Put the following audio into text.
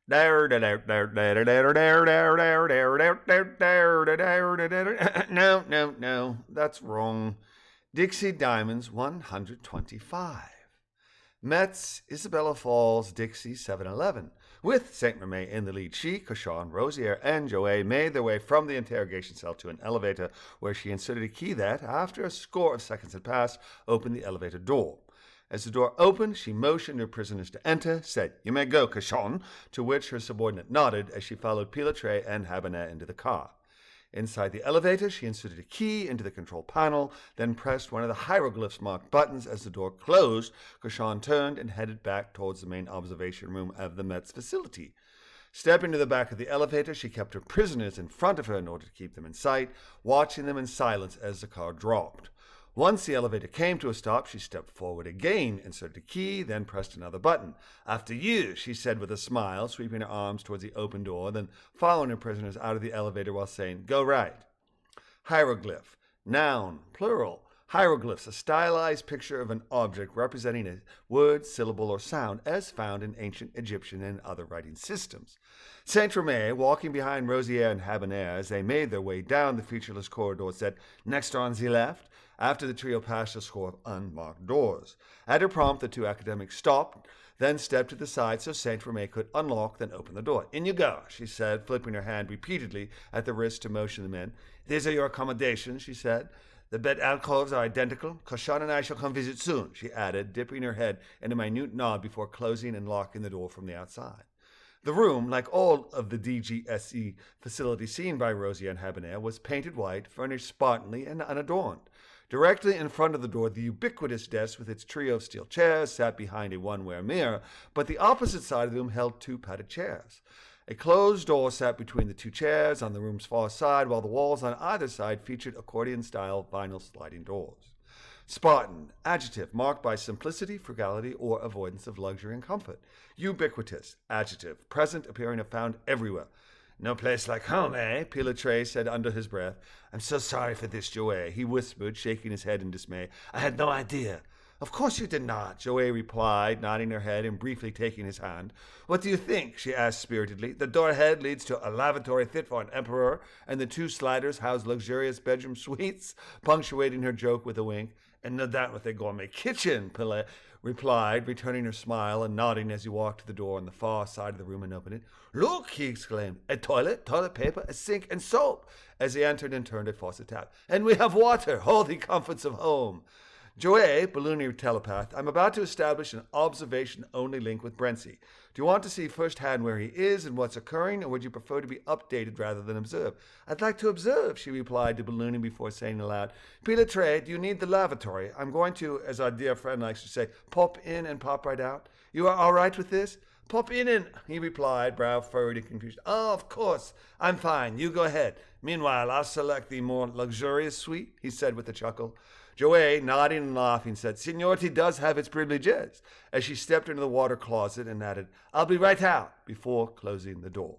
No, no, that's wrong. Dixie Diamonds 125. Metz, Isabella Falls, Dixie 711. With Saint-Remy in the lead, she, Cochon, Rosier, and Joey made their way from the interrogation cell to an elevator where she inserted a key that, after a score of seconds had passed, opened the elevator door. As the door opened, she motioned her prisoners to enter, said, "You may go, Cochon," to which her subordinate nodded as she followed Pilotre and Habanais into the car. Inside the elevator, she inserted a key into the control panel, then pressed one of the hieroglyphs marked buttons. As the door closed, Cochon turned and headed back towards the main observation room of the Metz facility. Stepping to the back of the elevator, she kept her prisoners in front of her in order to keep them in sight, watching them in silence as the car dropped. Once the elevator came to a stop, she stepped forward again, inserted a key, then pressed another button. "After you," she said with a smile, sweeping her arms towards the open door, then following her prisoners out of the elevator while saying, "Go right." Hieroglyph. Noun, plural. Hieroglyphs, a stylized picture of an object representing a word, syllable, or sound, as found in ancient Egyptian and other writing systems. Saint-Remy, walking behind Rosier and Habanais as they made their way down the featureless corridor, said, "Next on the left," after the trio passed a score of unmarked doors. At her prompt, the two academics stopped, then stepped to the side so Saint-Remy could unlock, then open the door. "In you go," she said, flipping her hand repeatedly at the wrist to motion them in. "These are your accommodations," she said. "The bed alcoves are identical. Cochon and I shall come visit soon," she added, dipping her head in a minute nod before closing and locking the door from the outside. The room, like all of the DGSE facilities seen by Rosier and Habanais, was painted white, furnished spartanly and unadorned. Directly in front of the door, the ubiquitous desk with its trio of steel chairs sat behind a one-way mirror, but the opposite side of the room held two padded chairs. A closed door sat between the two chairs on the room's far side, while the walls on either side featured accordion-style vinyl sliding doors. Spartan, adjective, marked by simplicity, frugality, or avoidance of luxury and comfort. Ubiquitous, adjective, present, appearing and found everywhere. "No place like home, eh?" Pilotre said under his breath. "I'm so sorry for this, Joey," he whispered, shaking his head in dismay. "I had no idea." "Of course you did not," Joey replied, nodding her head and briefly taking his hand. "What do you think?" she asked spiritedly. "The door ahead leads to a lavatory fit for an emperor, and the two sliders house luxurious bedroom suites," punctuating her joke with a wink. "And no doubt with a gourmet kitchen," Pilet replied, returning her smile and nodding as he walked to the door on the far side of the room and opened it. "Look," he exclaimed, "a toilet, toilet paper, a sink, and soap," as he entered and turned a faucet tap. "And we have water, all the comforts of home." "Joey," Balloony telepath, "I'm about to establish an observation-only link with Brentsy. Do you want to see firsthand where he is and what's occurring, or would you prefer to be updated rather than observe?" "I'd like to observe," she replied to Balloony before saying aloud, "Pilotre, do you need the lavatory? I'm going to, as our dear friend likes to say, pop in and pop right out. You are all right with this?" "Pop in and," he replied, brow furrowed in confusion. "Oh, of course. I'm fine. You go ahead. Meanwhile, I'll select the more luxurious suite," he said with a chuckle. Joey, nodding and laughing, said, "Seniority does have its privileges," as she stepped into the water closet and added, "I'll be right out," before closing the door.